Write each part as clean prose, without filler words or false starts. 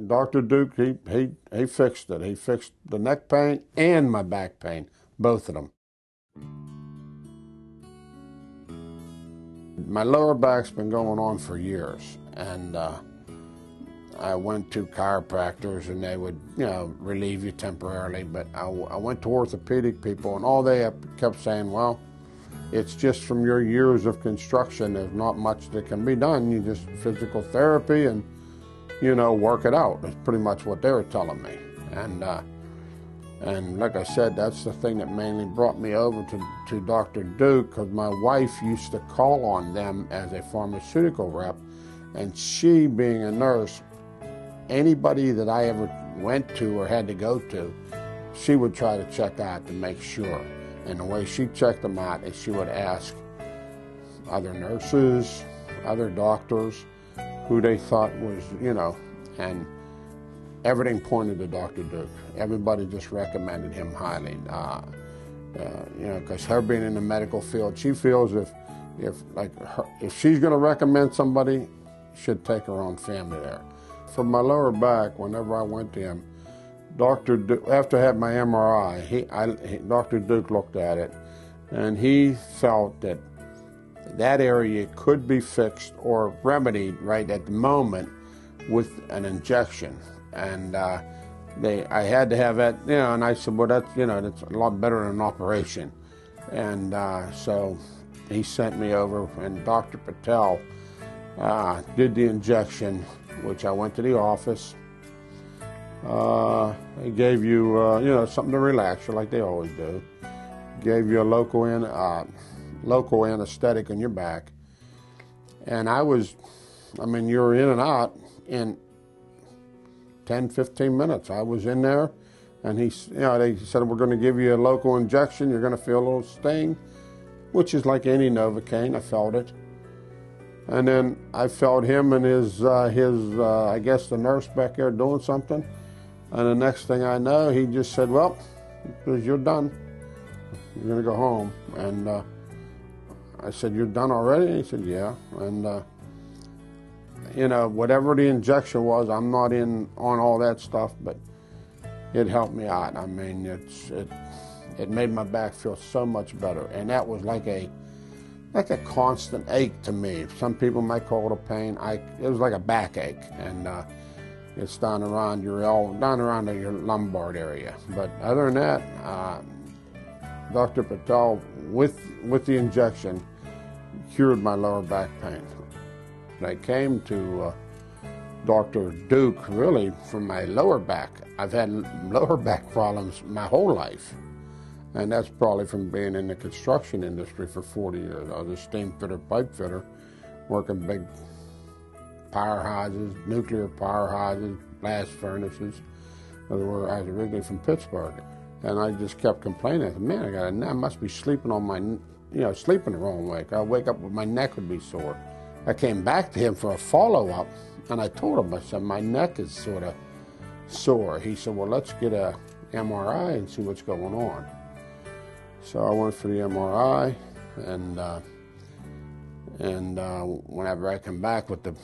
Dr. Deuk, he fixed it. He fixed the neck pain and my back pain, both of them. My lower back's been going on for years, and I went to chiropractors, and they would, relieve you temporarily, but I went to orthopedic people, and all they kept saying, well, it's just from your years of construction. There's not much that can be done. You just physical therapy and, work it out. That's pretty much what they were telling me. And like I said, that's the thing that mainly brought me over to Dr. Deuk, because my wife used to call on them as a pharmaceutical rep, and she, being a nurse, anybody that I ever went to or had to go to, she would try to check out to make sure. And the way she checked them out is she would ask other nurses, other doctors, who they thought was, and everything pointed to Dr. Deuk. Everybody just recommended him highly. Because her being in the medical field, she feels if she's going to recommend somebody, should take her own family there. For my lower back, whenever I went to him, Dr. Deuk, after I had my MRI, Dr. Deuk looked at it, and he felt that area could be fixed or remedied right at the moment with an injection. And I had to have that, and I said, well, that's a lot better than an operation. And so he sent me over, and Dr. Patel did the injection, which I went to the office. They gave you, something to relax you, like they always do. Gave you a local anesthetic in your back. And you're in and out in 10, 15 minutes. I was in there, and they said, we're going to give you a local injection. You're going to feel a little sting, which is like any Novocaine. I felt it. And then I felt him and his I guess the nurse back there doing something. And the next thing I know, he just said, well, you're done. You're going to go home. And I said, you're done already? And he said, yeah. And, whatever the injection was, I'm not in on all that stuff, but it helped me out. I mean, it made my back feel so much better. And that was like a constant ache to me. Some people might call it a pain. It was like a backache, and it's down around your lumbar area. But other than that, Dr. Patel, with the injection, cured my lower back pain. And I came to Dr. Deuk really for my lower back. I've had lower back problems my whole life. And that's probably from being in the construction industry for 40 years. I was a steam fitter, pipe fitter, working big powerhouses, nuclear powerhouses, blast furnaces. I was originally from Pittsburgh. And I just kept complaining. I said, man, I must be sleeping sleeping the wrong way. I'd wake up with my neck would be sore. I came back to him for a follow-up, and I told him, I said, my neck is sort of sore. He said, well, let's get a MRI and see what's going on. So I went for the MRI, and whenever I come back with the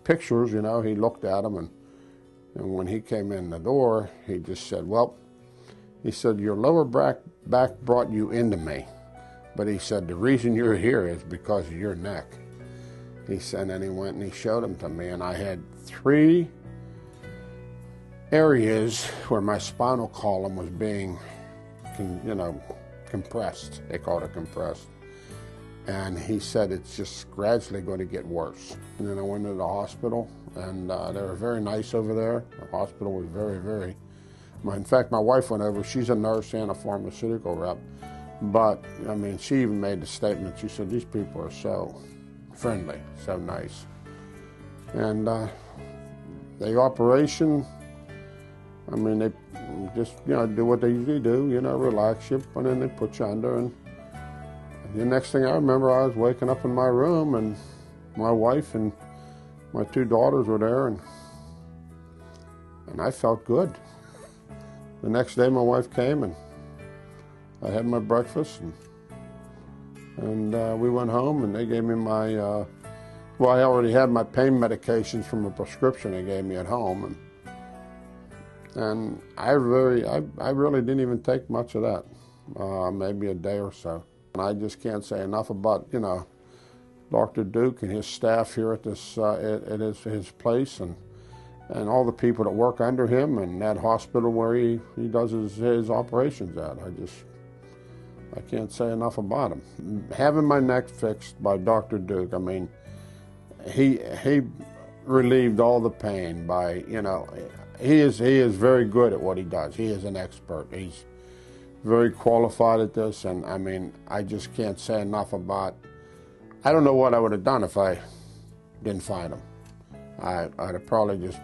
pictures, he looked at them, and when he came in the door, he just said, well, he said, your lower back brought you into me, but he said, the reason you're here is because of your neck. He said, and he went and he showed them to me, and I had 3 areas where my spinal column was being, compressed. They called it compressed. And he said it's just gradually going to get worse. And then I went to the hospital, and they were very nice over there. The hospital was very, very... In fact, my wife went over. She's a nurse and a pharmaceutical rep. But, she even made the statement. She said, these people are so friendly, so nice. And the operation, they just, do what they usually do, relax you, and then they put you under. And the next thing I remember, I was waking up in my room, and my wife and my 2 daughters were there, and I felt good. The next day, my wife came, and I had my breakfast, and we went home, and they gave me my, I already had my pain medications from a prescription they gave me at home, And I really didn't even take much of that, maybe a day or so. And I just can't say enough about, you know, Dr. Deuk and his staff here at this at his place, and all the people that work under him, and that hospital where he does his operations at. I can't say enough about him. Having my neck fixed by Dr. Deuk, I mean, he relieved all the pain by, you know, he is very good at what he does. He is an expert. He's very qualified at this, and I mean, I just can't say enough about. I don't know what I would have done if I didn't find him. I'd have probably just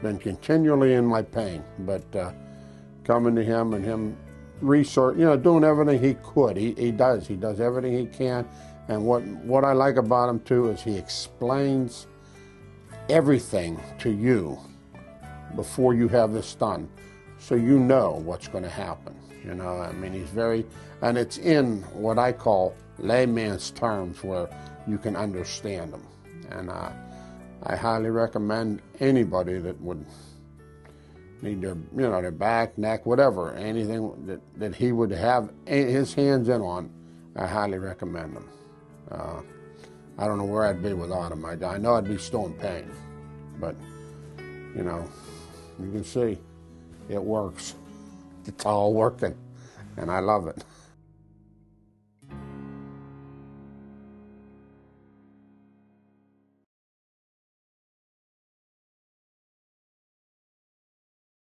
been continually in my pain. But coming to him and him research, you know, doing everything he could. He does everything he can. And what I like about him too is he explains everything to you before you have this done, so you know what's going to happen. You know, I mean, he's very, and it's in what I call layman's terms where you can understand them. And I highly recommend anybody that would need their, you know, their back, neck, whatever, anything that he would have his hands in on, I highly recommend them. I don't know where I'd be without him. I know I'd be still in pain, but, you know, you can see it works. It's all working, and I love it.